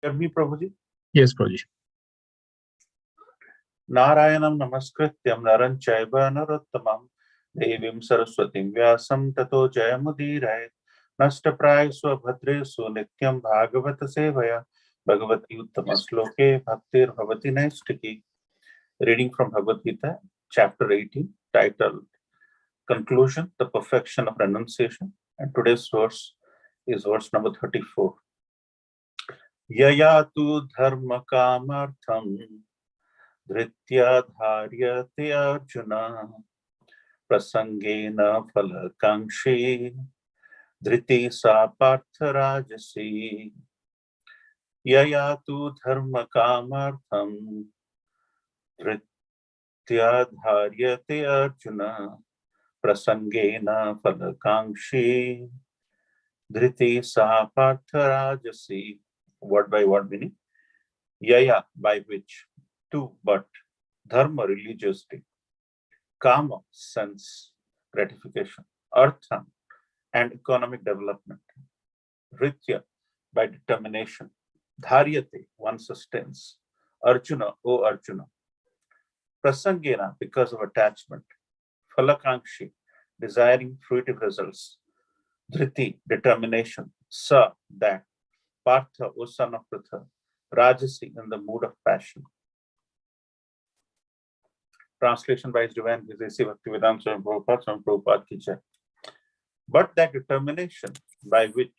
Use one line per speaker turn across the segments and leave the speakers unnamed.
Hear me, Prabhuji?
Yes, Prabhuji.
Narayanam namaskrityam naram chaiva narottamam devim saraswatim vyasam tato jayamudiraya nashtaprayasva bhadresu nityam bhagavata sevaya bhagavati uttama sloke bhaktir bhavati naistiki. Reading from Bhagavad Gita, chapter 18, titled Conclusion, the Perfection of Renunciation. And today's verse is verse number 34. Yaya tu dharma kamartham dhritya dharyate arjuna prasangena phalakankshi dhriti sa partha rajasi. Yaya tu dharma kamartham dhritya dharyate arjuna prasangena phalakankshi dhriti sa partha rajasi. Word by word meaning. Yaya, by which. To, but. Dharma, religiosity. Kama, sense gratification. Artha, and economic development. Ritya, by determination. Dharyate, one sustains. Arjuna, O Arjuna. Prasangena, because of attachment. Phalakankshi, desiring fruitive results. Dhriti, determination. Sa, that. Partha, O son of Pritha. Rajasi, in the mood of passion. Translation by His Divine Grace Bhaktivedanta Swami Prabhupada ki jai. But that determination by which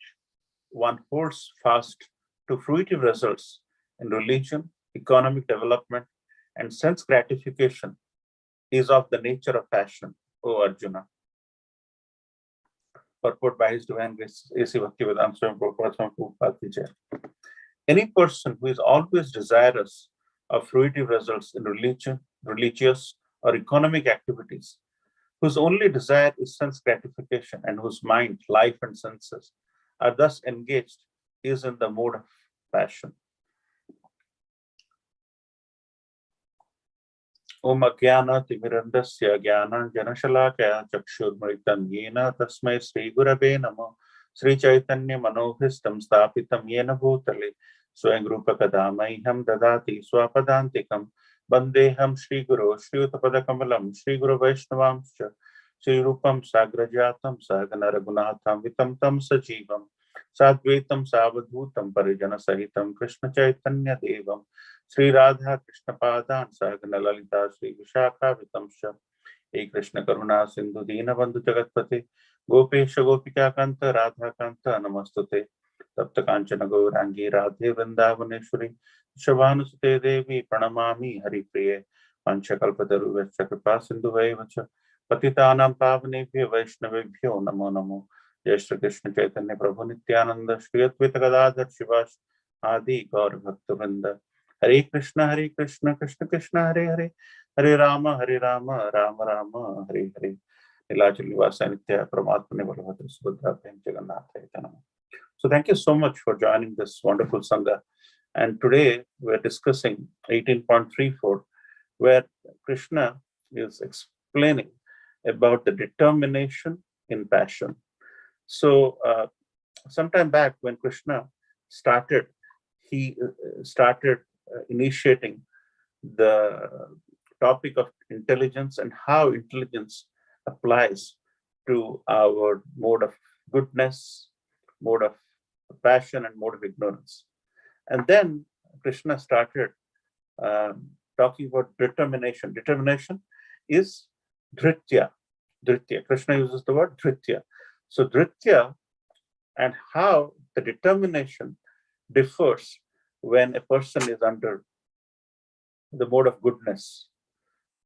one holds fast to fruitive results in religion, economic development, and sense gratification is of the nature of passion, O Arjuna. Purport by His Divine Grace A.C. Bhaktivedanta Swami Prabhupada ki jai. Any person who is always desirous of fruitive results in religion, religious, or economic activities, whose only desire is sense gratification and whose mind, life, and senses are thus engaged, is in the mode of passion. Om Agyana Timirandasya Gyana Janashalakaya Chakshurmritam Yena Tasmai Sri Gurave Namo Sri Chaitanya Manohistam Stapitam Yena Bhutale Swayam Rupa Kadamaiham Dadati Swapadantikam Bandeham Shri Guru Shri Utapada Kamalam Shri Guru Vaishnavamscha Shri Rupam Sagrajatam Sahagana Raghunatham Vitam Tam Sajivam Sadvaitam Savadhutam Parijana Sahitam Krishna Chaitanya Devam Sri Radha Krishna Padan Sahagana Lalita Sri Vishakha Vitamsha E Krishna Karuna Sindhu Dina Bandhu Jagatpati Gopesha Gopika Kanta Radha Kanta Namastute Tapta Kanchana Gaurangi Radhe Vrindavaneshwari Shabhanusute Devi Pranamami Hari Priye Panchakalpataru Vacha Kripa Sindhu Vacha Patitanam Pavanebhyo Vaishnavebhyo Namo Namo Jai Shri Krishna Chaitanya Prabhu Nityananda Shri Advaita Gadadhar Shivash Adi Gaur Bhakta Vrinda Hare Krishna Krishna Krishna Hare Hare Hare Rama Rama Rama Hare Hare Nilachal Nivasa Nitya Paramatmane Balabhadra Subhadra Prem Jagannath Chaitanya. So thank you so much for joining this wonderful Sangha. And today we're discussing 18.34, where Krishna is explaining about the determination in passion. So sometime back when Krishna started, he started initiating the topic of intelligence and how intelligence applies to our mode of goodness, mode of passion, and mode of ignorance. And then Krishna started talking about determination. Determination is dhritya. Dhritya. Krishna uses the word dhritya. So dhritya and how the determination differs when a person is under the mode of goodness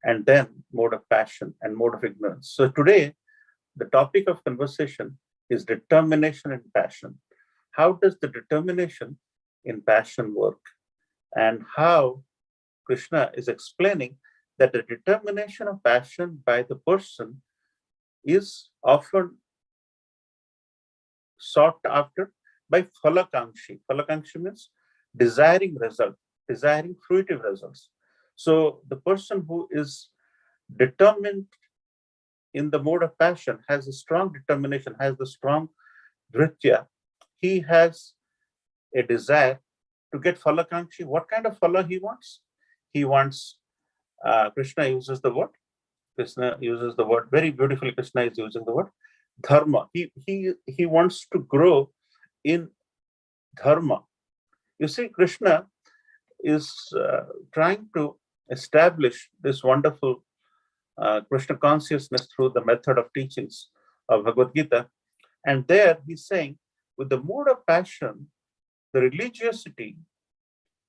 and then mode of passion and mode of ignorance. So today, the topic of conversation is determination and passion. How does the determination in passion work? And how Krishna is explaining that the determination of passion by the person is often sought after by phalakankshi. Phalakankshi means desiring result, desiring fruitive results. So the person who is determined in the mode of passion has a strong determination, has the strong dhritya. He has a desire to get Falakankshi. What kind of Phala he wants? He wants, Krishna uses the word, very beautifully. Krishna is using the word dharma. He wants to grow in dharma. You see, Krishna is trying to establish this wonderful Krishna consciousness through the method of teachings of Bhagavad Gita. And there he's saying, with the mode of passion, the religiosity,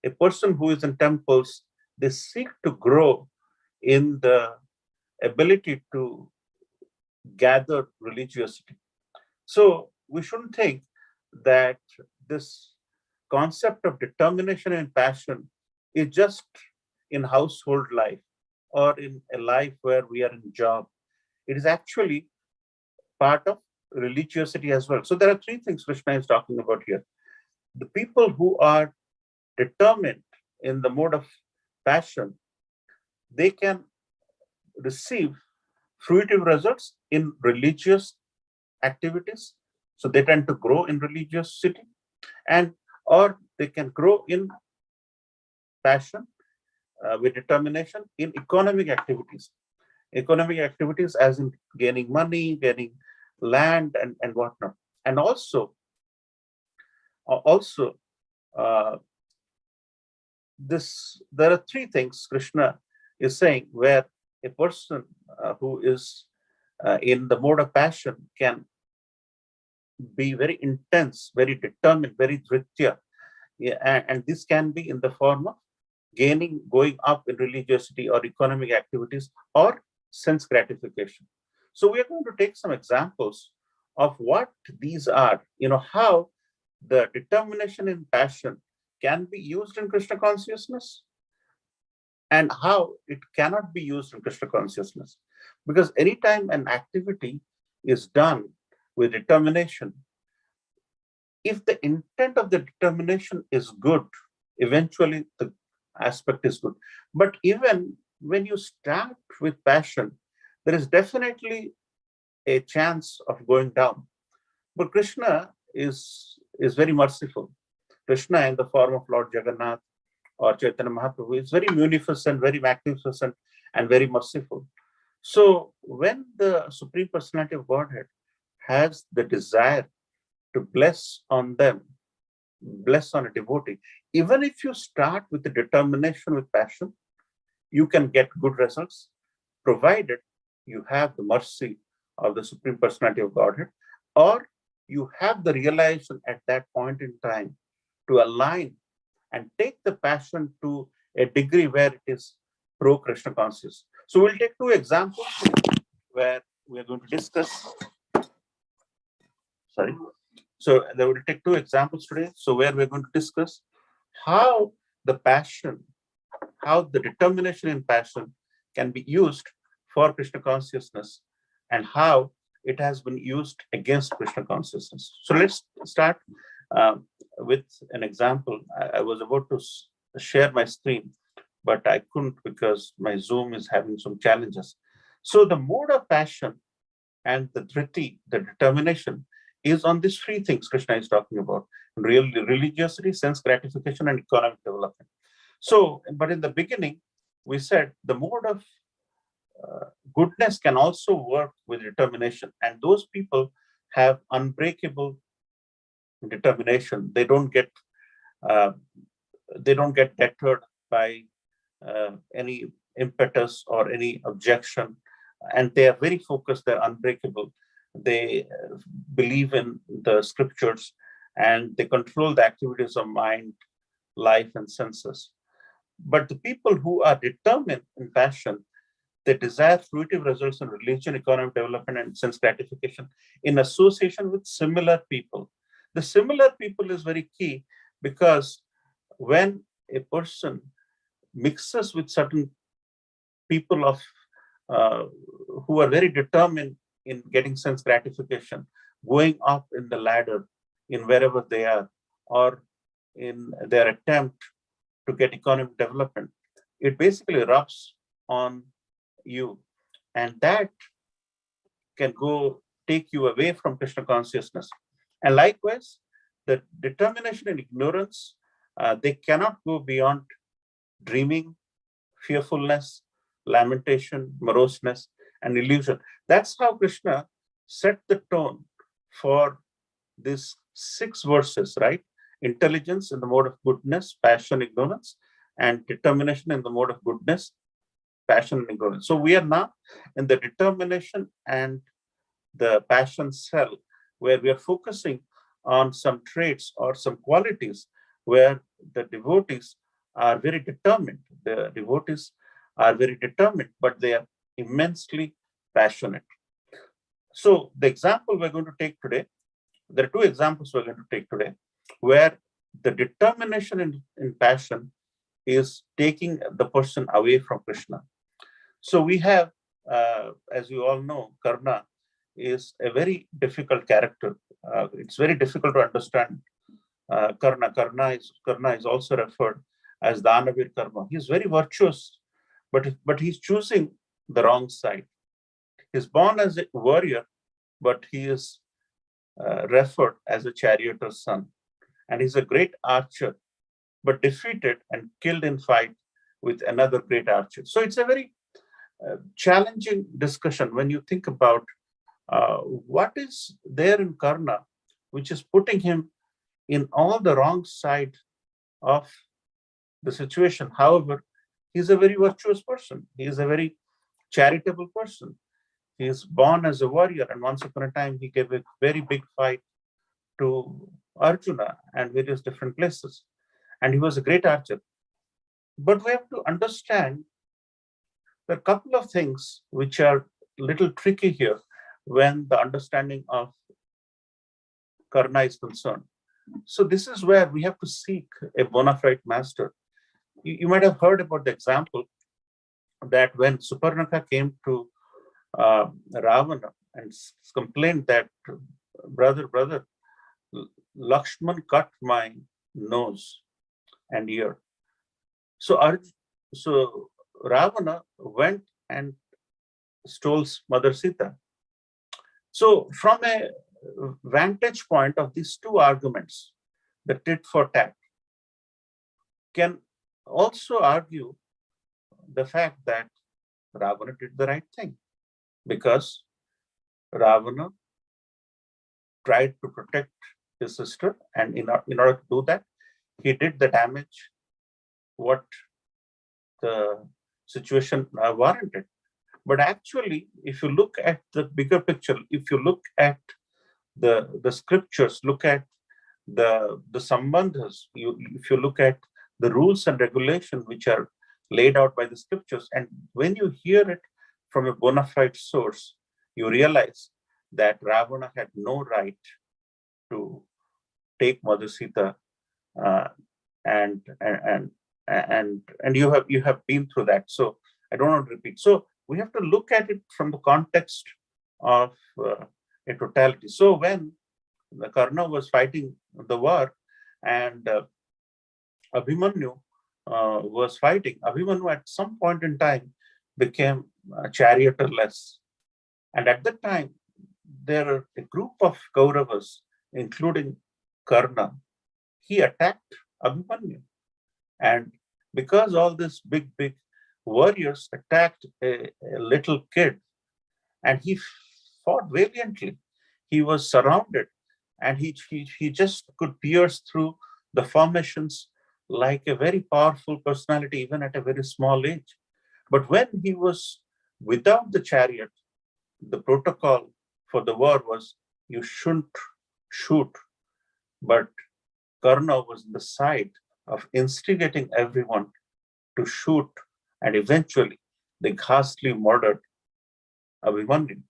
a person who is in temples, they seek to grow in the ability to gather religiosity. So we shouldn't think that this concept of determination and passion is just in household life or in a life where we are in job. It is actually part of religiosity as well. So there are three things Krishna is talking about here. The people who are determined in the mode of passion, they can receive fruitive results in religious activities. So they tend to grow in religiosity, and or they can grow in passion with determination in economic activities. Economic activities as in gaining money, gaining land, and whatnot. And also there are three things Krishna is saying where a person who is in the mode of passion can be very intense, very determined, very dhritya. Yeah, and this can be in the form of going up in religiosity or economic activities or sense gratification. So we are going to take some examples of what these are, how the determination in passion can be used in Krishna consciousness and how it cannot be used in Krishna consciousness. Because anytime an activity is done with determination, if the intent of the determination is good, eventually the aspect is good. But even when you start with passion, there is definitely a chance of going down. But Krishna is very merciful. Krishna in the form of Lord Jagannath or Chaitanya Mahaprabhu is very munificent, very magnificent, and very merciful. So when the Supreme Personality of Godhead has the desire to bless on them, bless on a devotee, even if you start with the determination with passion, you can get good results, provided you have the mercy of the Supreme Personality of Godhead, or you have the realization at that point in time to align and take the passion to a degree where it is pro-Krishna conscious. So we'll take two examples where we're going to discuss. So they will take two examples today. So where we're going to discuss how the determination in passion can be used for Krishna consciousness and how it has been used against Krishna consciousness. So let's start with an example. I was about to share my screen, but I couldn't because my Zoom is having some challenges. So the mode of passion and the dhriti, the determination, is on these three things Krishna is talking about: religiosity, sense gratification, and economic development. So, but in the beginning, we said the mode of goodness can also work with determination, and those people have unbreakable determination. They don't get deterred by any impetus or any objection, and they are very focused. They're unbreakable. They believe in the scriptures, and they control the activities of mind, life, and senses. But the people who are determined in passion, they desire fruitive results in religion, economic development, and sense gratification in association with similar people. The similar people is very key, because when a person mixes with certain people of who are very determined in getting sense gratification, going up in the ladder in wherever they are, or in their attempt to get economic development, it basically rubs on you, and that can take you away from Krishna consciousness. And likewise, the determination and ignorance They cannot go beyond dreaming, fearfulness, lamentation, moroseness, and illusion. That's how Krishna set the tone for these 6 verses, right? Intelligence in the mode of goodness, passion, ignorance, and determination in the mode of goodness, passion, and ignorance. So we are now in the determination and the passion cell, where we are focusing on some traits or some qualities where the devotees are very determined. The devotees are very determined, but they are immensely passionate. So the example we're going to take today, there are 2 examples we're going to take today, where the determination in passion is taking the person away from Krishna. So we have, as you all know, Karna is a very difficult character. It's very difficult to understand Karna. Karna is also referred as Danavir Karma. He's very virtuous, but he's choosing the wrong side. He's born as a warrior, but he is referred as a charioteer's son. And he's a great archer, but defeated and killed in fight with another great archer. So it's a very challenging discussion when you think about what is there in Karna, which is putting him in all the wrong side of the situation. However, he's a very virtuous person. He is a very charitable person. He is born as a warrior, and once upon a time, he gave a very big fight to Arjuna and various different places. And he was a great archer. But we have to understand there are a couple of things which are a little tricky here when the understanding of Karna is concerned. So this is where we have to seek a bona fide master. You might have heard about the example that when Suparnaka came to Ravana and complained that, brother, Lakshman cut my nose and ear. So Ravana went and stole Mother Sita. So from a vantage point of these 2 arguments, the tit for tat, can also argue the fact that Ravana did the right thing, because Ravana tried to protect his sister, and in order to do that, he did the damage what the situation warranted. But actually, if you look at the bigger picture, if you look at the scriptures, look at the sambandhas, if you look at the rules and regulations which are laid out by the scriptures, and when you hear it from a bona fide source, you realize that Ravana had no right to take Mother Sita, and you have been through that. So I don't want to repeat. So we have to look at it from the context of a totality. So when the Karna was fighting the war, and Abhimanyu was fighting, Abhimanyu at some point in time became charioteerless. And at that time, there are a group of Kauravas, including Karna. He attacked Abhimanyu. And because all these big warriors attacked a little kid, and he fought valiantly, he was surrounded, and he just could pierce through the formations like a very powerful personality, even at a very small age. But when he was without the chariot, the protocol for the war was you shouldn't shoot. But Karna was on the side of instigating everyone to shoot, and eventually they ghastly murdered Abhimanyu.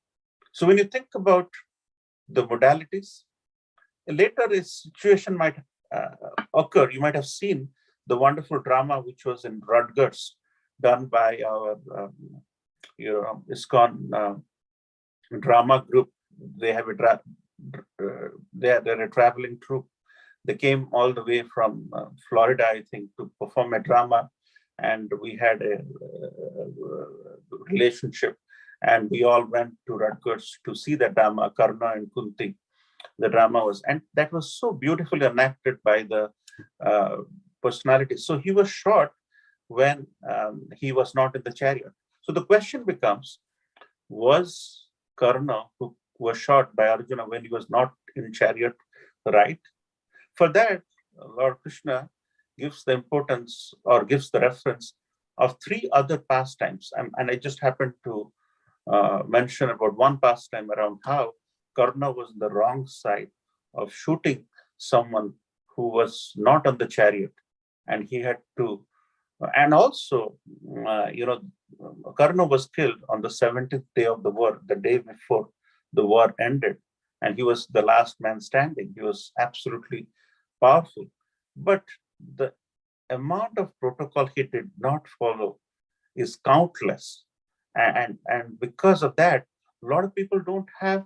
So when you think about the modalities, later a situation might occur. You might have seen the wonderful drama which was in Rutgers, done by our ISKCON drama group. They have they're a traveling troupe. They came all the way from Florida, I think, to perform a drama, and we had a relationship, and we all went to Rutgers to see the drama, Karna and Kunti. The drama was, and that was so beautifully enacted by the personality. So he was shot when he was not in the chariot. So the question becomes, was Karna, who was shot by Arjuna when he was not in chariot, right? For that, Lord Krishna gives the importance or gives the reference of three other pastimes. And I just happened to mention about one pastime around how Karna was on the wrong side of shooting someone who was not on the chariot. And he had to, and also, Karna was killed on the 17th day of the war, the day before the war ended. And he was the last man standing. He was absolutely powerful. But the amount of protocol he did not follow is countless. And because of that, a lot of people don't have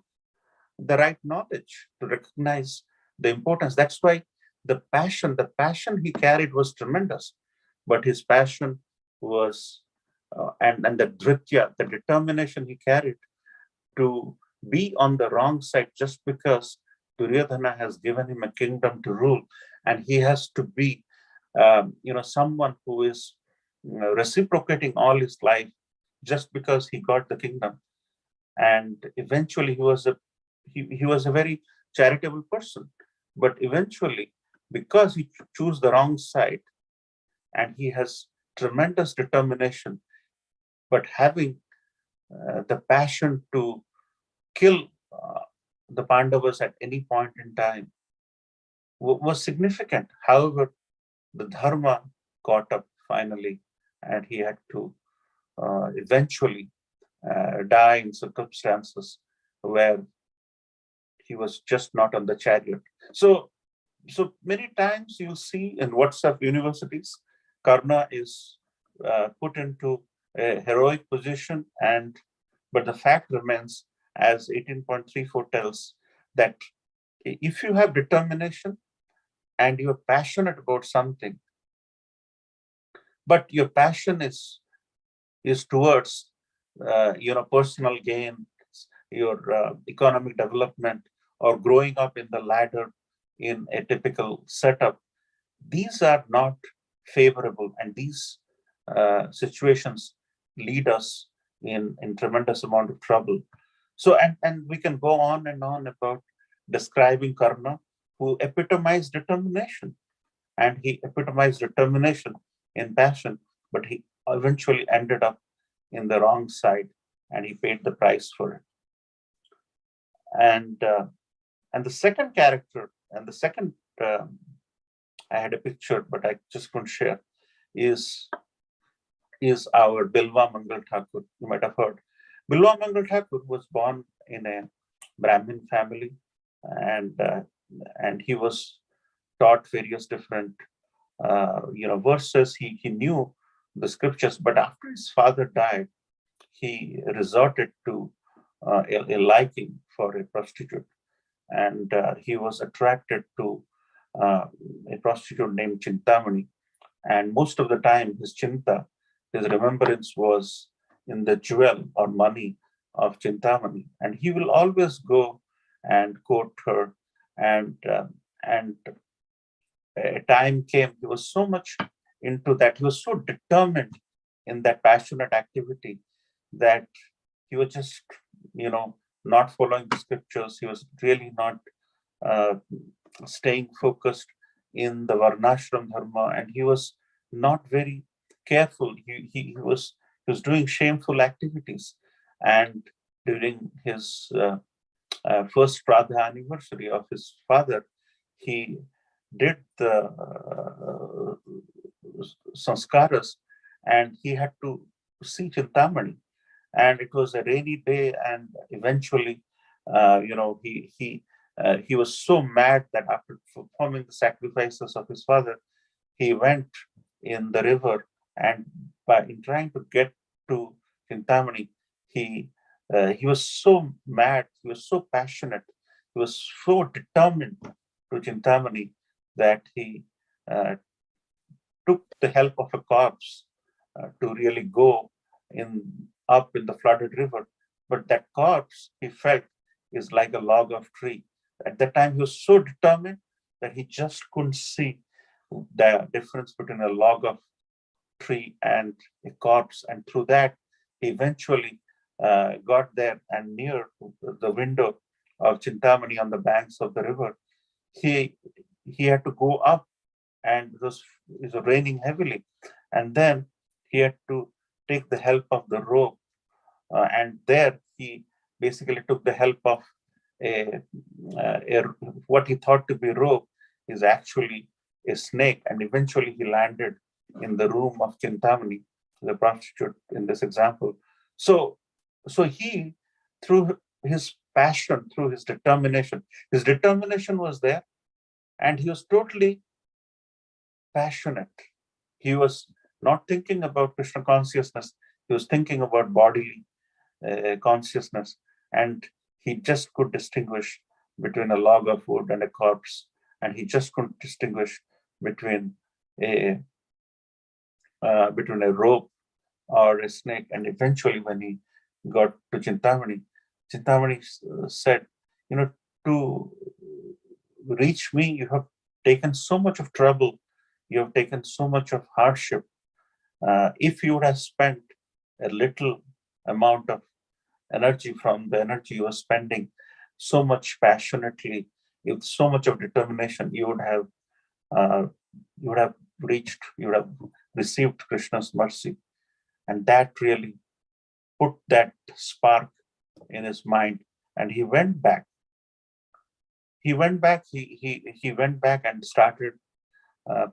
the right knowledge to recognize the importance. That's why the passion he carried was tremendous. But his passion was, and the dhritya, the determination he carried to be on the wrong side just because Duryodhana has given him a kingdom to rule, and he has to be, someone who is reciprocating all his life just because he got the kingdom. And eventually, he was a very charitable person, but eventually, because he chose the wrong side, and he has tremendous determination, but having the passion to kill the Pandavas at any point in time was significant. However, the dharma caught up finally, and he had to eventually die in circumstances where he was just not on the chariot. So many times you see in WhatsApp universities, Karna is put into a heroic position, but the fact remains, as 18.34 tells, that if you have determination and you're passionate about something, but your passion is towards personal gain, your economic development, or growing up in the ladder in a typical setup, these are not favorable, and these situations lead us in tremendous amount of trouble. So, and we can go on and on about describing Karna, who epitomized determination, and he epitomized determination in passion, but he eventually ended up in the wrong side, and he paid the price for it. And the second character, and the second I had a picture, but I just couldn't share, is our Bilwa Mangal Thakur. You might have heard. Bilwa Mangal Thakur was born in a Brahmin family, and he was taught various different verses. He knew the scriptures, but after his father died, he resorted to a liking for a prostitute, and he was attracted to a prostitute named Chintamani. And most of the time, his remembrance was in the jewel or money of Chintamani, and he will always go and quote her. And a time came, he was so much into that, he was so determined in that passionate activity that he was just, not following the scriptures. He was really not staying focused in the Varnashram Dharma, and he was not very careful. He was doing shameful activities. And during his first Shraddha anniversary of his father, he did the sanskaras, and he had to see Chintamani. And it was a rainy day, and eventually, he was so mad that after performing the sacrifices of his father, he went in the river, and in trying to get to Chintamani, he was so mad, he was so passionate, he was so determined to Chintamani that he took the help of a corpse to really go up in the flooded river. But that corpse, he felt, is like a log of tree. At that time, he was so determined that he just couldn't see the difference between a log of tree and a corpse, and through that he eventually got there, and near the window of Chintamani on the banks of the river, he he had to go up, and it was raining heavily, and then he had to take the help of the rope, and there he basically took the help of a, a what he thought to be rope is actually a snake, and eventually he landed in the room of Chintamani, the prostitute in this example. So, so he, through his passion, through his determination was there, and he was totally passionate. He was not thinking about Krishna consciousness, he was thinking about bodily consciousness, and he just could distinguish between a log of wood and a corpse, and he just couldn't distinguish between a rope or a snake. And eventually, when he got to Chintamani, Chintamani said, "You know, to reach me, you have taken so much of trouble, you have taken so much of hardship. If you would have spent a little amount of energy from the energy you were spending so much passionately, with so much of determination, uh, you would have you would have received Krishna's mercy." And that really put that spark in his mind, and he went back. He went back and started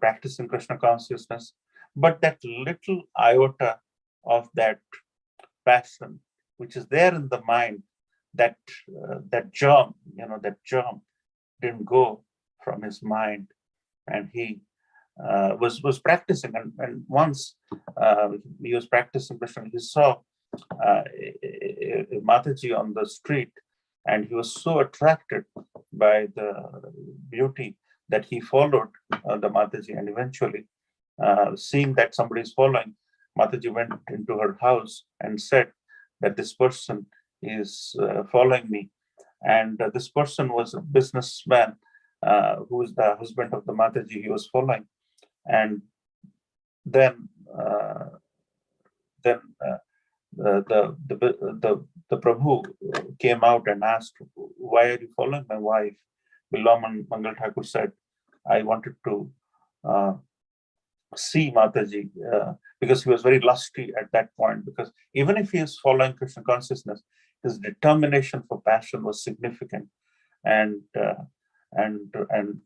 practicing Krishna consciousness. But that little iota of that passion, which is there in the mind, that germ, that germ didn't go from his mind, and he was practicing. And once he was practicing Krishna, he saw a Mataji on the street, and he was so attracted by the beauty that he followed the Mataji, and eventually, seeing that somebody is following, Mataji went into her house and said that this person is following me. And this person was a businessman who is the husband of the Mataji he was following. And then, then the Prabhu came out and asked, "Why are you following my wife?" Bilaman Mangal Thakur said, "I wanted to see Mataji," because he was very lusty at that point. Because even if he is following Krishna consciousness, his determination for passion was significant. And and and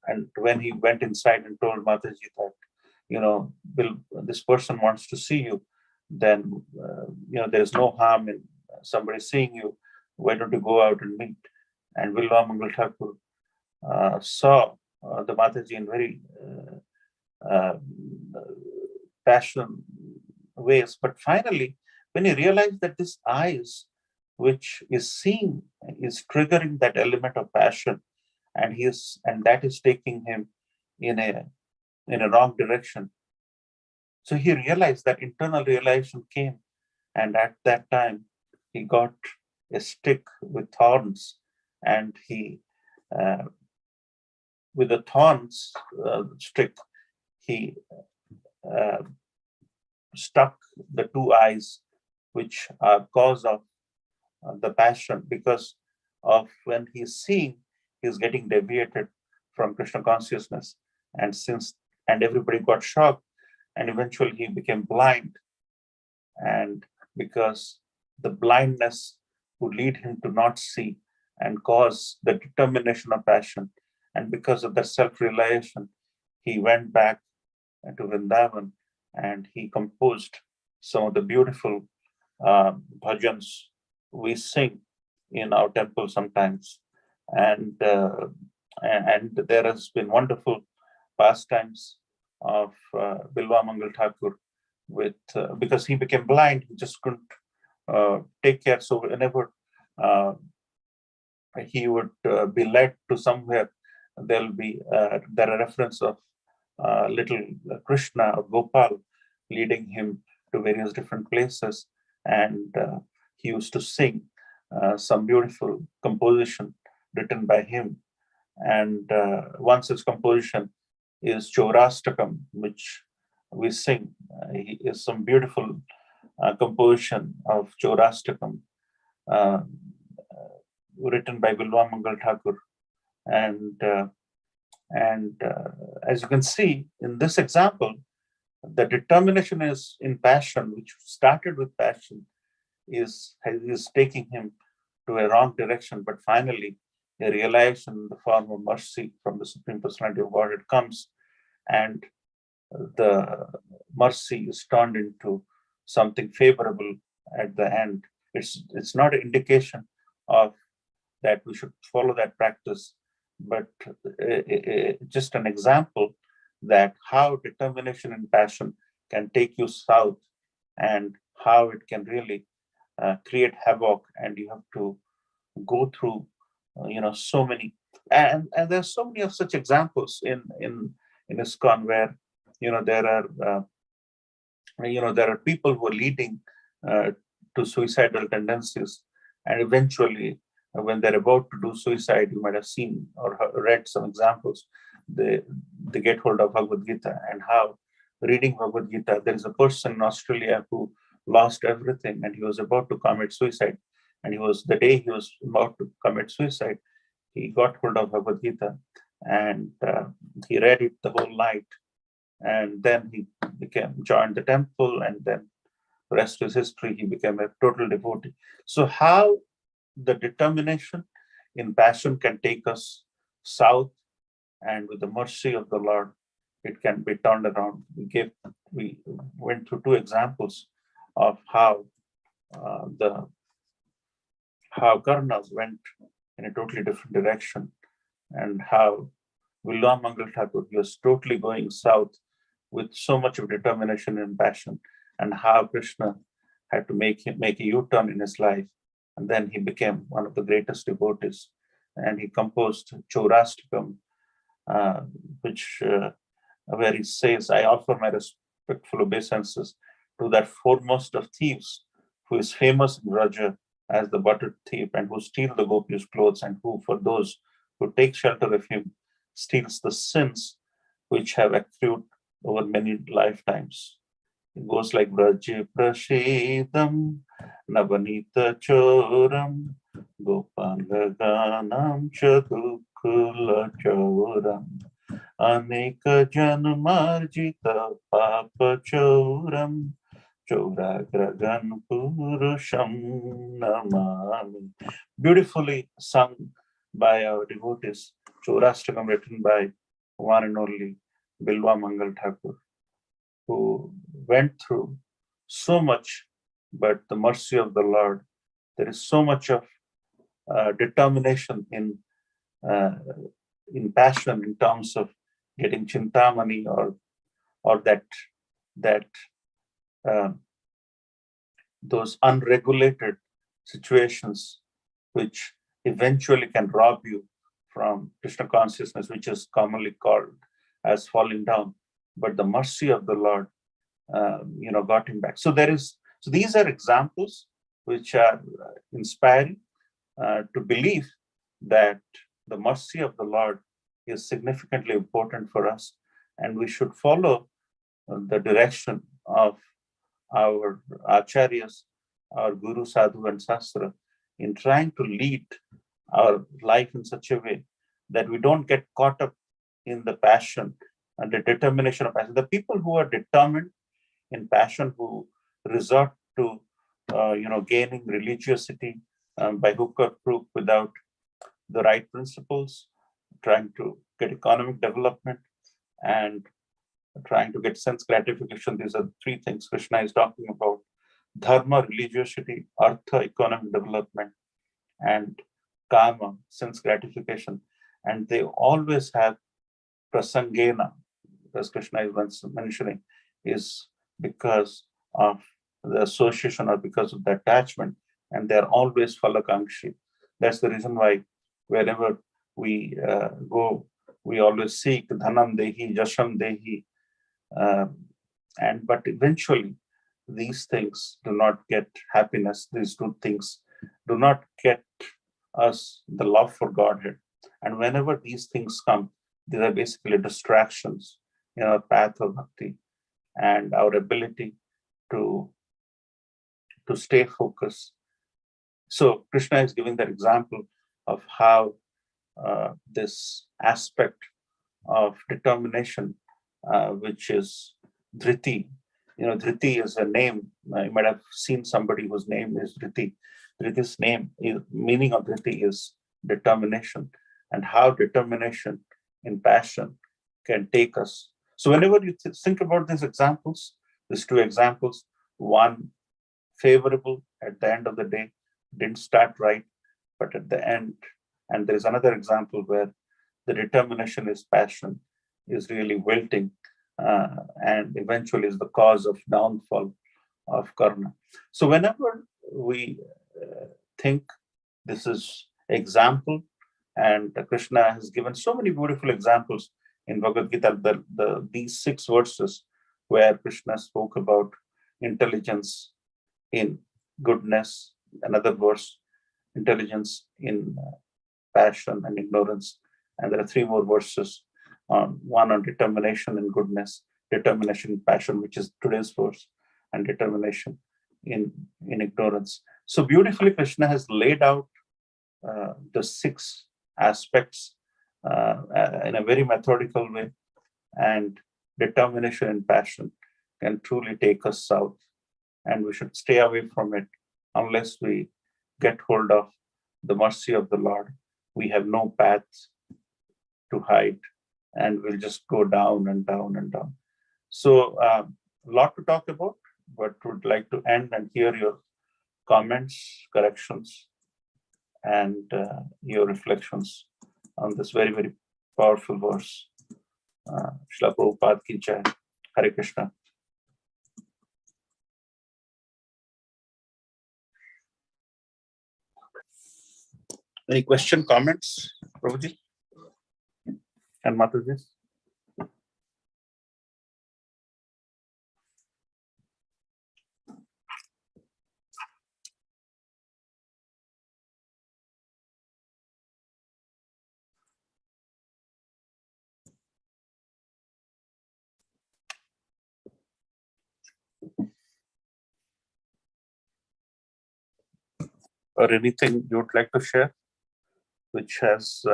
and when he went inside and told Mataji that, Bill, this person wants to see you, then there's no harm in somebody seeing you. Why don't you go out and meet? And Vilva Mangal Thakur saw the Mataji in very passion ways. But finally, when he realized that this eyes, which is seeing, is triggering that element of passion, and that is taking him in a wrong direction. So he realized that internal realization came, and at that time he got a stick with thorns, and he, with the thorns stick, he stuck the two eyes, which are cause of the passion, because of when he's seeing, he's getting deviated from Krishna consciousness, and everybody got shocked, and eventually he became blind, and because the blindness would lead him to not see and cause the determination of passion, and because of that self-realization, he went back to Vrindavan, and he composed some of the beautiful bhajans we sing in our temple sometimes. And there has been wonderful pastimes of Bilva Mangal Thakur because he became blind, he just couldn't take care. So whenever he would be led to somewhere, there are reference of little Krishna or Gopal leading him to various different places, and he used to sing some beautiful composition written by him. And once his composition is Chaurastakam, which we sing. Is some beautiful composition of Chaurastakam, uh, written by Bilwamangal Thakur. And as you can see in this example, the determination is in passion, which started with passion, is taking him to a wrong direction, but finally a realization in the form of mercy from the Supreme Personality of Godhead comes, and the mercy is turned into something favorable at the end. It's not an indication of that we should follow that practice, but just an example that how determination and passion can take you south, and how it can really create havoc, and you have to go through so many, and there's so many of such examples in ISKCON, where there are there are people who are leading to suicidal tendencies, and eventually when they're about to do suicide, you might have seen or read some examples. They get hold of Bhagavad Gita, and how reading Bhagavad Gita, there is a person in Australia who lost everything, and he was about to commit suicide. And the day he was about to commit suicide, he got hold of Bhagavad Gita, and he read it the whole night, and then he joined the temple, and then the rest is history. He became a total devotee. So how the determination in passion can take us south, and with the mercy of the Lord, it can be turned around. We went through two examples of how Karna went in a totally different direction, and how Bilwamangal Thakur, he was totally going south with so much of determination and passion, and how Krishna had to make a U-turn in his life, and then he became one of the greatest devotees. And he composed Chaurastakam, where he says, "I offer my respectful obeisances to that foremost of thieves, who is famous in Raja as the buttered thief, and who steals the gopis' clothes, and who, for those who take shelter of him, steals the sins which have accrued over many lifetimes." It goes like Braje Prashidam Navanita Choram Gopalaganam Chadukula Choram Aneka Janmarjita Papa Choram Choragragan Purusham Namami. Beautifully sung by our devotees. Chaurastakam, written by one and only Bilwamangal Thakur, who went through so much, but the mercy of the Lord, there is so much of determination in passion, in terms of getting chintamani, or that those unregulated situations which eventually can rob you from Krishna consciousness, which is commonly called as falling down. But the mercy of the Lord, got him back. So these are examples which are inspiring to believe that the mercy of the Lord is significantly important for us, and we should follow the direction of our acharyas, our guru, sadhu, and sastra, in trying to lead our life in such a way that we don't get caught up in the passion and the determination of passion. The people who are determined in passion, who resort to gaining religiosity by hook or crook without the right principles, trying to get economic development and trying to get sense gratification. These are three things Krishna is talking about: dharma, religiosity; artha, economic development; and kama, sense gratification. And they always have prasangena, as Krishna is mentioning, is because of the association or because of the attachment, and they're always phalakankshi. That's the reason why wherever we go, we always seek dhanam dehi, jasham dehi, but eventually these things do not get happiness. These two things do not get us the love for Godhead. And whenever these things come, These are basically distractions in our path of bhakti, and our ability to stay focused. So Krishna is giving that example of how this aspect of determination, which is dhriti. Dhriti is a name. You might have seen somebody whose name is Dhriti. Dhriti's meaning of Dhriti is determination, and how determination in passion can take us. So whenever you think about these examples, these two examples, one favorable at the end of the day, didn't start right, but at the end, and there is another example where the determination is passion, is really wilting, and eventually is the cause of downfall of karma. So whenever we think this is example, and Krishna has given so many beautiful examples in Bhagavad Gita, these 6 verses where Krishna spoke about intelligence in goodness, another verse, intelligence in passion and ignorance, and there are 3 more verses, one on determination and goodness, determination in passion, which is today's verse, and determination in ignorance. So beautifully, Krishna has laid out the 6 aspects in a very methodical way, and determination and passion can truly take us south, and we should stay away from it unless we get hold of the mercy of the Lord. We have no path to hide, and we'll just go down and down and down. So a lot to talk about, but would like to end and hear your comments, corrections, and your reflections on this very, very powerful verse. Srila Prabhupada ki jai. Hare Krishna. Any question, comments, Prabhuji and Mataji? Or anything you would like to share, which has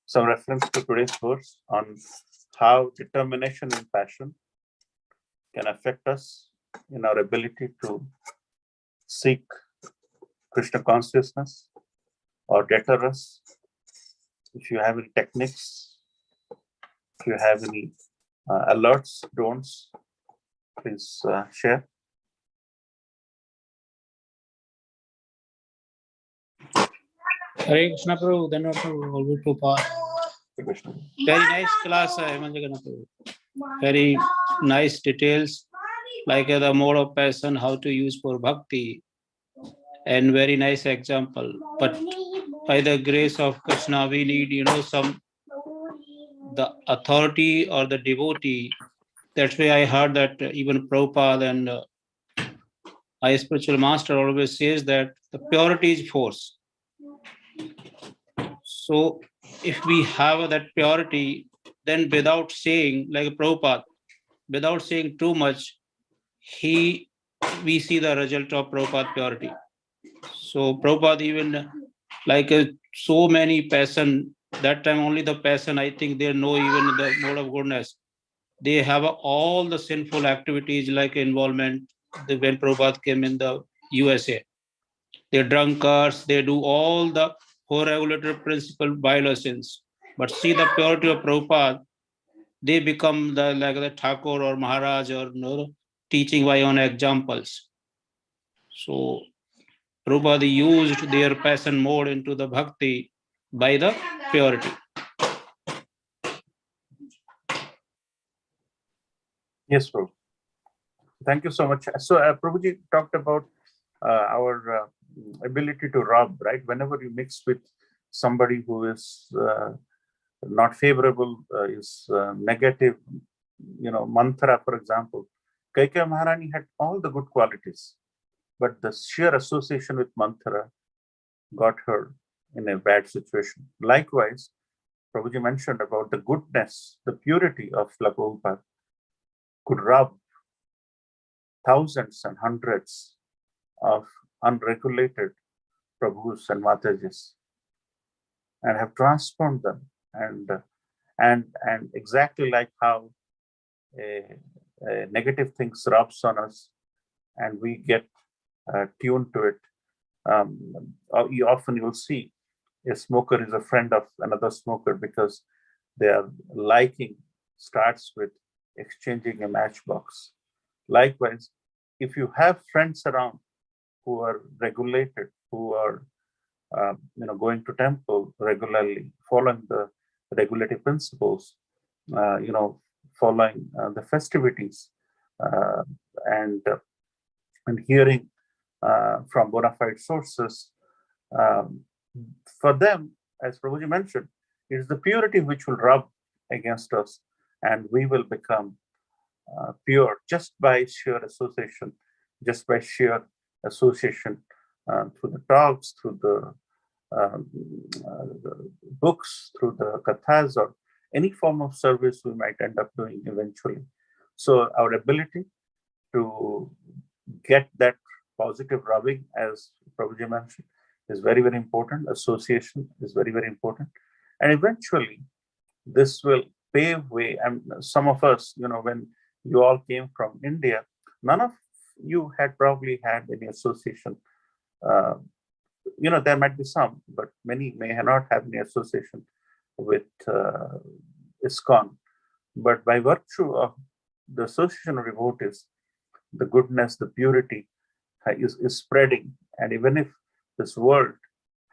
some reference to today's verse on how determination and passion can affect us in our ability to seek Krishna consciousness or deter us. If you have any techniques, if you have any alerts, don'ts, please share.
Hare Krishna Prabhu, then always Prabhupada. Very nice class, Hemajaganath Prabhu. Very nice details, like the mode of passion, how to use for bhakti, and very nice example. But by the grace of Krishna, we need, the authority or the devotee. That's why I heard that even Prabhupada and my spiritual master always says that the purity is force. So if we have that purity, then without saying, like Prabhupada, without saying too much, we see the result of Prabhupada purity. So Prabhupada even like so many passion, that time only the passion, I think they know even the mode of goodness. They have all the sinful activities like involvement. When Prabhupada came in the USA, they're drunkards, they do all the four regulator principle violations. But see the purity of Prabhupada, they become like the Thakur or Maharaj or teaching by own examples. So Prabhupada used their passion mode into the bhakti by the purity.
Yes, Prabhu. Thank you so much. So Prabhuji talked about our ability to rob, right? Whenever you mix with somebody who is not favorable, is negative, Manthara, for example. Kaikeya Maharani had all the good qualities, but the sheer association with Manthara got her in a bad situation. Likewise, Prabhuji mentioned about the goodness, the purity of Srila Prabhupada could rub thousands and hundreds of unregulated Prabhus and Matajis and have transformed them. And exactly like how a negative things rubs on us and we get tuned to it. You often will see a smoker is a friend of another smoker because their liking starts with exchanging a matchbox. Likewise, if you have friends around who are regulated, who are going to temple regularly, following the regulative principles, following the festivities, and hearing from bona fide sources, for them, as Prabhuji mentioned, it is the purity which will rub against us, and we will become pure just by sheer association, through the talks, through the books, through the kathas, or any form of service we might end up doing eventually. So our ability to get that positive rubbing, as Prabhuji mentioned, is very, very important. Association is very, very important. And eventually, this will pave way. And some of us, when you all came from India, none of you had probably had any association. There might be some, but many may not have any association with ISKCON. But by virtue of the association of devotees, the goodness, the purity is spreading. And even if this world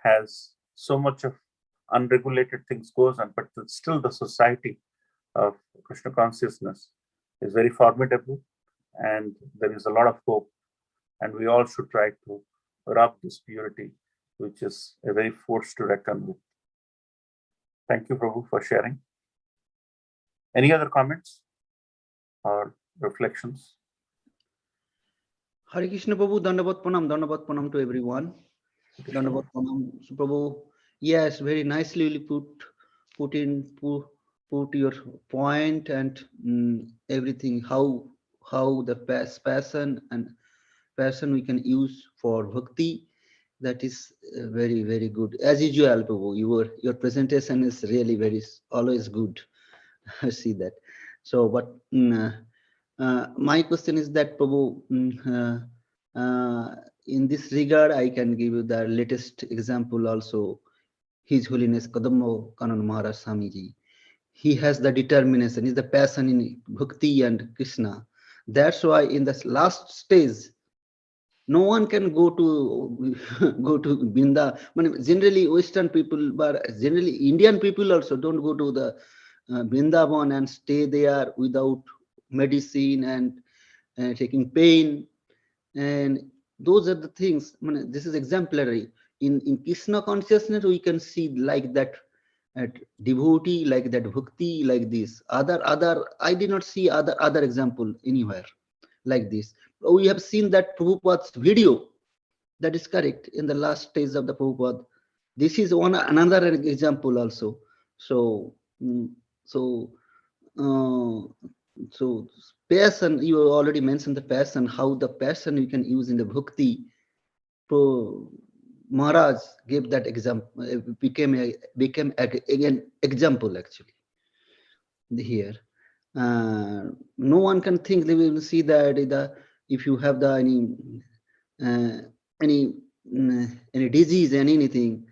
has so much of unregulated things goes on, but still the society of Krishna consciousness is very formidable, and there is a lot of hope. And we all should try to rub this purity, which is a very force to reckon with. Thank you, Prabhu, for sharing. Any other comments or reflections?
Hare Krishna Prabhu, Dandavat Pranam to everyone. Dandavat Pranam. So, Prabhu, yes, very nicely put your point and everything, how the passion we can use for bhakti. That is very, very good. As usual, Prabhu, your presentation is really always good. I see that. So, but my question is that, Prabhu, in this regard, I can give you the latest example also. His Holiness Kadambo Kanan Maharaj Swamiji. He has the determination, is the passion in bhakti and Krishna. That's why in the last stage, no one can go to Binda. Generally, Western people, but generally Indian people also don't go to the Vrindavan and stay there without medicine and taking pain. And those are the things. This is exemplary. In Krishna consciousness, we can see like that devotee, like that bhakti, like this. I did not see other example anywhere like this. We have seen that Prabhupada's video. That is correct. In the last stage of the Prabhupada, this is another example also. So passion, you already mentioned the passion, how the passion you can use in the bhakti. So Maharaj gave that example, became an example actually here. No one can think, they will see that if you have any disease and anything,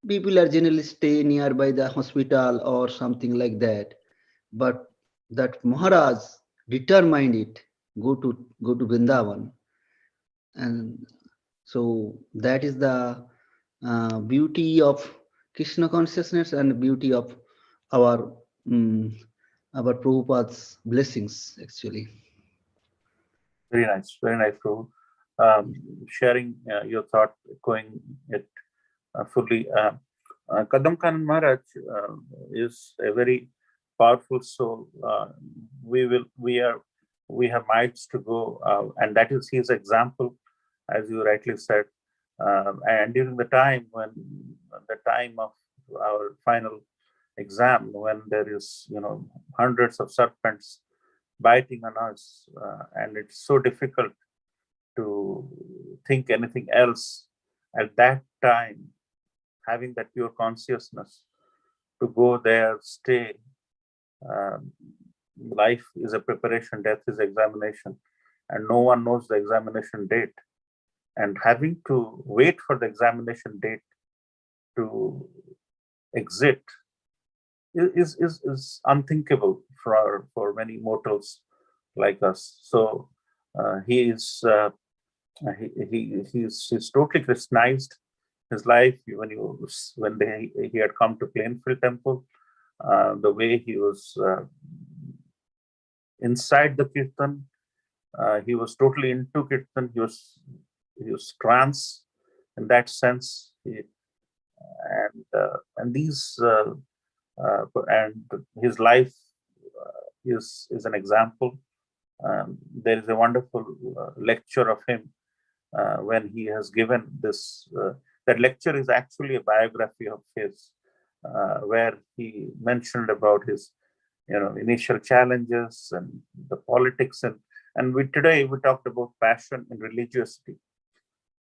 people are generally stay nearby the hospital or something like that. But that Maharaj determined it, go to Vrindavan. And so that is the beauty of Krishna consciousness and beauty of our Prabhupada's blessings, actually.
Very nice, Prabhu. Sharing your thought, going it fully. Kadam Kanan Maharaj is a very powerful soul. We have miles to go, and that is his example, as you rightly said. And during the time of our final exam when there is, hundreds of serpents biting on us, and it's so difficult to think anything else at that time, having that pure consciousness to go there, stay. Life is a preparation, death is examination, and no one knows the examination date. And having to wait for the examination date to exit is unthinkable for many mortals like us. So he's totally Christianized his life. When he had come to Plainfield Temple, the way he was inside the kirtan, he was totally into kirtan. He was trance in that sense. And his life is an example. There is a wonderful lecture of him when he has given this. That lecture is actually a biography of his, where he mentioned about his, initial challenges and the politics, and today we talked about passion and religiosity.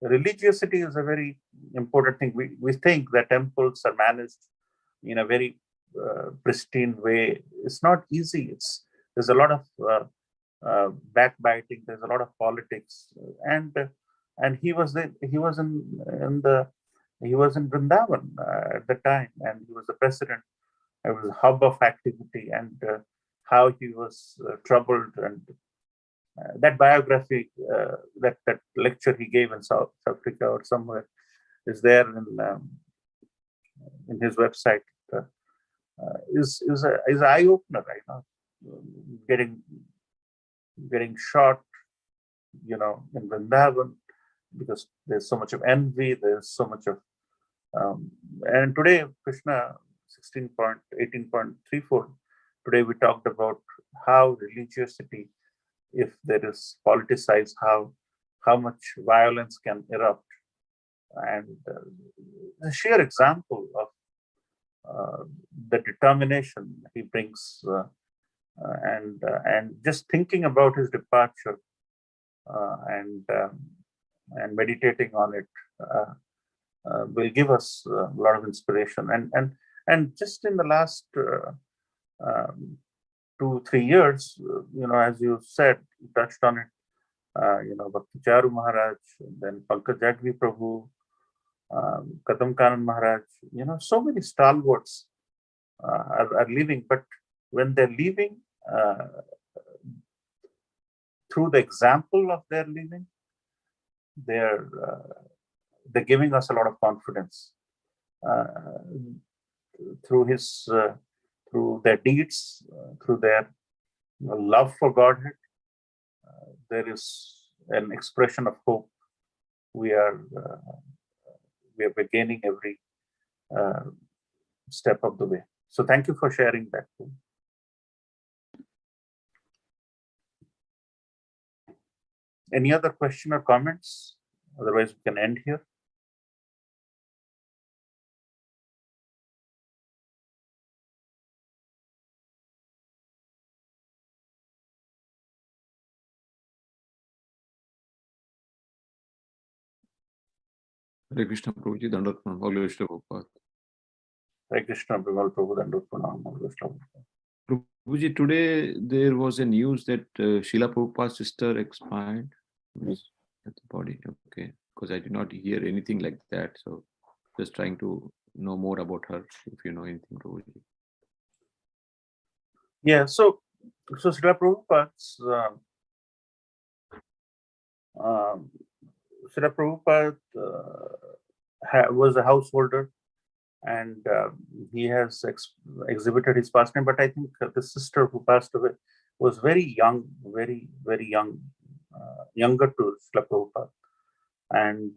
Religiosity is a very important thing. We think that temples are managed in a very pristine way. It's not easy. There's a lot of backbiting. There's a lot of politics, and he was in Vrindavan at the time, and he was the president. It was a hub of activity, and how he was troubled, and that biography, that lecture he gave in South Africa or somewhere, is there in his website. Is an eye opener right now. Getting shot, in Vrindavan, because there's so much of envy. There's so much of and today Krishna 18.34. Today we talked about how religiosity, if there is politicized, how much violence can erupt, and a sheer example of the determination he brings, and just thinking about his departure, and meditating on it will give us a lot of inspiration. And just in the last 2-3 years, as you said, you touched on it, Bhakti Charu Maharaj, then Pankaj Jagvi Prabhu, Kadam Kanan Maharaj, so many stalwarts are leaving, but when they're leaving, through the example of their leaving, they're giving us a lot of confidence through their deeds, through their love for Godhead. There is an expression of hope. We are gaining every step of the way. So thank you for sharing that. Any other question or comments? Otherwise, we can end here.
Hare Krishna Prabhuji, Dandavat Pranam, all glories to Prabhupada.
Hare Krishna, Bimal Prabhu, Dandavat Pranam, all glories to Prabhupada.
Prabhuji, today there was a news that Srila Prabhupada's sister expired at the body. Okay, because I did not hear anything like that. So just trying to know more about her, if you know anything, Prabhuji.
Yeah, so Srila Prabhupada's Srila Prabhupada was a householder, and he has exhibited his past name. But I think the sister who passed away was very young, very, very young, younger to Srila Prabhupada, and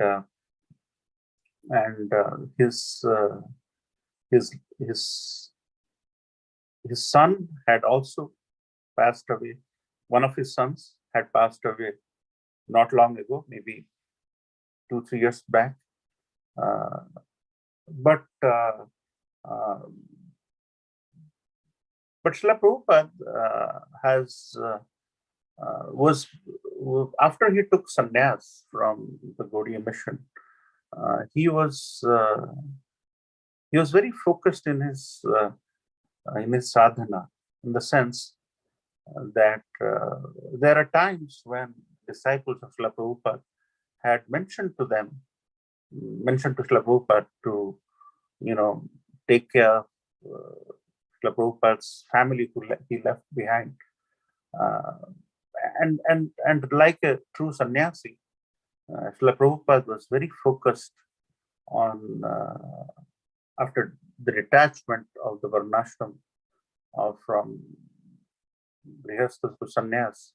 his son had also passed away. One of his sons had passed away not long ago, maybe 2-3 years back. But But Srila Prabhupada after he took sannyas from the Gaudiya mission, he was very focused in his sadhana, in the sense that there are times when disciples of Srila Prabhupada had mentioned to Srila Prabhupada to, take care of Srila Prabhupada's family who he left behind. And like a true sannyasi, Srila Prabhupada was very focused on, after the detachment of the varnashram from grihastha to sannyas,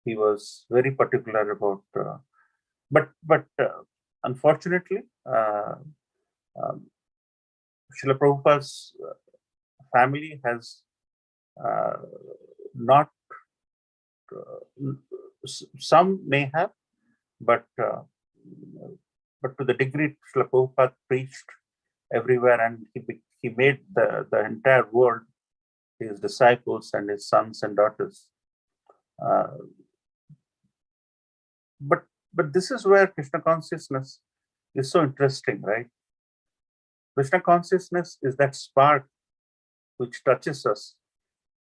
he was very particular about, but unfortunately, Srila Prabhupada's family has not, some may have, but to the degree Srila Prabhupada preached everywhere, and he made the entire world his disciples and his sons and daughters. But this is where Krishna consciousness is so interesting, right? Krishna consciousness is that spark which touches us.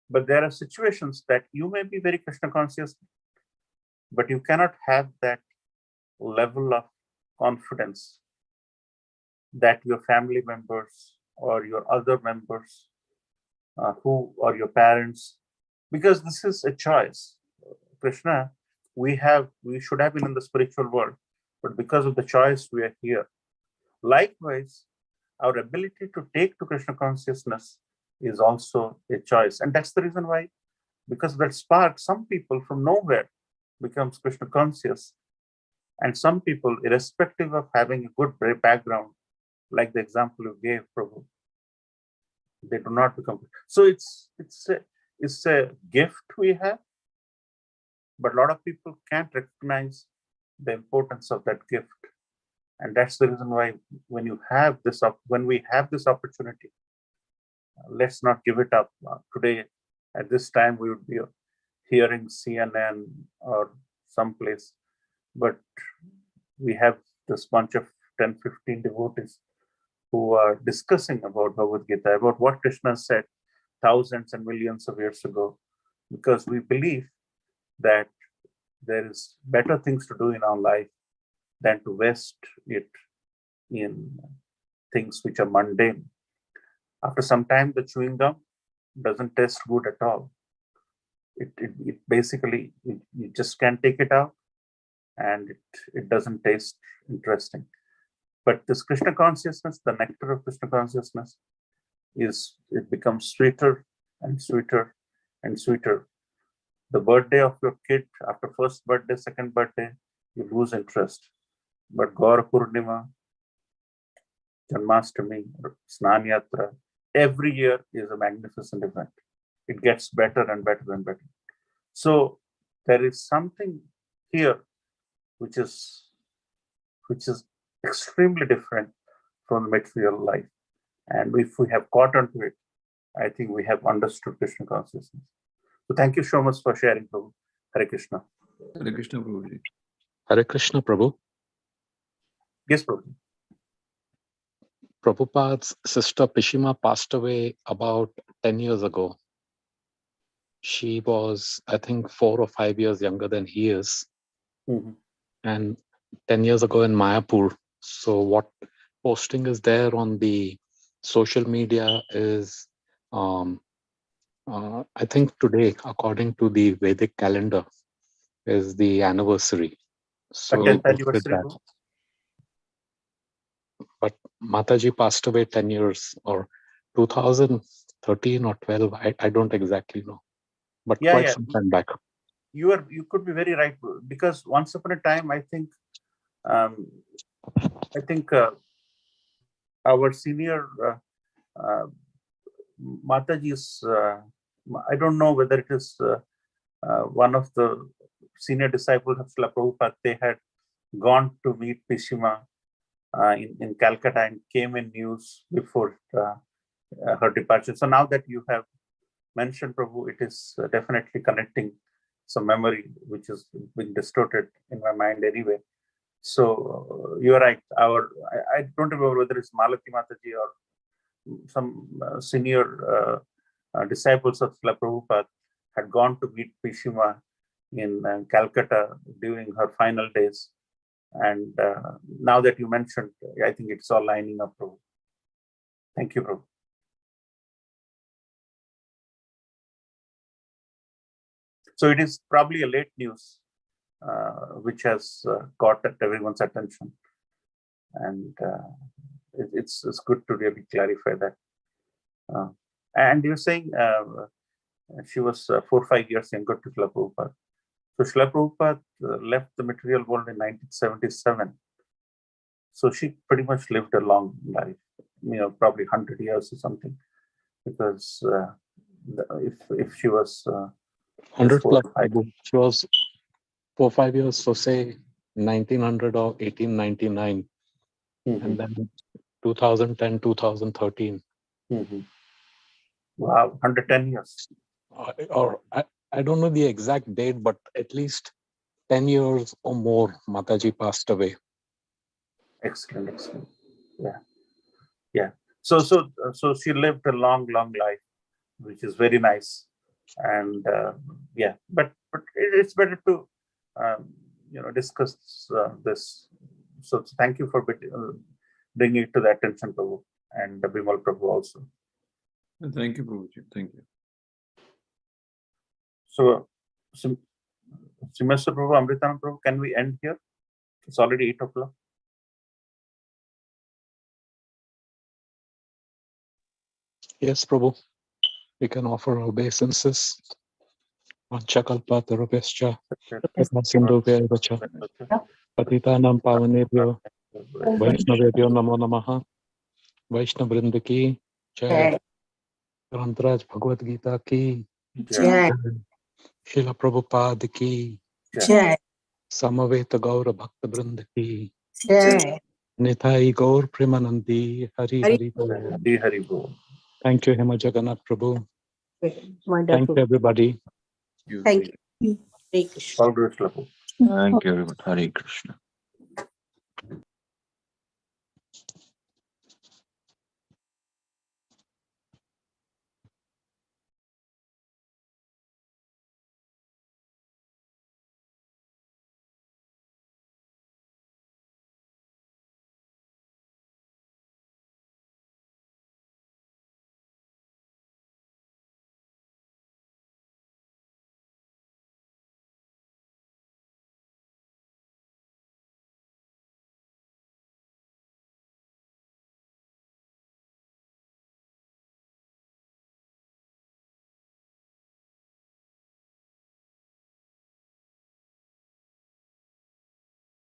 But there are situations that you may be very Krishna conscious, but you cannot have that level of confidence that your family members or your other members or your parents, because this is a choice. Krishna, we should have been in the spiritual world, but because of the choice, we are here. Likewise, our ability to take to Krishna consciousness is also a choice. And that's the reason why, because of that spark, some people from nowhere becomes Krishna conscious. And some people, irrespective of having a good background, like the example you gave, Prabhu, they do not become. So it's a gift we have, but a lot of people can't recognize the importance of that gift. And that's the reason why when we have this opportunity, let's not give it up. Today, at this time, we would be hearing CNN or someplace, but we have this bunch of 10, 15 devotees who are discussing about Bhagavad Gita, about what Krishna said thousands and millions of years ago, because we believe that there is better things to do in our life than to waste it in things which are mundane. After some time, the chewing gum doesn't taste good at all. It basically, you just can't take it out, and it doesn't taste interesting. But this Krishna consciousness, the nectar of Krishna consciousness, it becomes sweeter and sweeter and sweeter. The birthday of your kid, after first birthday, second birthday, you lose interest. But Gaura Purnima, Janmashtami, Snan Yatra, every year is a magnificent event. It gets better and better and better. So there is something here which is extremely different from the material life. And if we have caught on to it, I think we have understood Krishna consciousness. So thank you so much for sharing, Prabhu. Hare Krishna.
Hare Krishna, Prabhuji.
Hare Krishna, Prabhu.
Yes, Prabhu.
Prabhupada's sister Pishima passed away about 10 years ago. She was, I think, 4 or 5 years younger than he is.
Mm-hmm.
And 10 years ago in Mayapur. So what posting is there on the social media is, I think today, according to the Vedic calendar, is the anniversary. So
10th anniversary.
that. But Mataji passed away 10 years or 2013 or 12. I don't exactly know, but quite some time back.
You could be very right, because once upon a time, I think our senior Mataji's, I don't know whether it is one of the senior disciples of Srila Prabhupada, they had gone to meet Pishima in Calcutta and came in news before her departure. So now that you have mentioned, Prabhu, it is definitely connecting some memory which is being distorted in my mind anyway. So you're right. I don't remember whether it's Malati Mataji or some senior disciples of Srila Prabhupada had gone to meet Pishima in Calcutta during her final days. And now that you mentioned, I think it's all lining up, Prabhu. Thank you, Prabhu. So it is probably a late news which has caught at everyone's attention. And it's good to really clarify that. And you're saying she was 4 or 5 years younger to Srila Prabhupada. So Srila Prabhupada left the material world in 1977. So she pretty much lived a long life, probably 100 years or something. Because if she was
100 plus, she was 4 or 5 years, so say 1900 or 1899, and then 2010, 2013.
Wow, 110 years.
Or I don't know the exact date, but at least 10 years or more, Mataji passed away.
Excellent. Yeah. So she lived a long life, which is very nice. And but it's better to discuss this. So thank you for bringing it to the attention, Prabhu, and Bimal Prabhu also.
Thank you, Prabhuji. Thank you.
So, Semester Prabhu, Amritanand Prabhu, can we end here? It's already 8 o'clock.
Yes, Prabhu. We can offer obeisances. Vanchakalpatarubhyascha, Sindhubhyaivacha, Patitanam Pavanebhyo, Vaishnavebhyo Namo Namaha, Vaishnavrinda ki Jai, Grantaraj Bhagavad Gita ki
Jai.
Srila Prabhupada ki
Jai.
Samaveta Gaura Bhakta Vrinda ki
Jai.
Nithai Gaur Premanandi Hari
Hari
Hari Bol.
Hari Bol.
Thank you, Hemajaganath Prabhu.
Wonderful.
Thank you, everybody.
Thank you. Hare Krishna.
All good, Prabhu.
Thank you, everyone. Hare Krishna.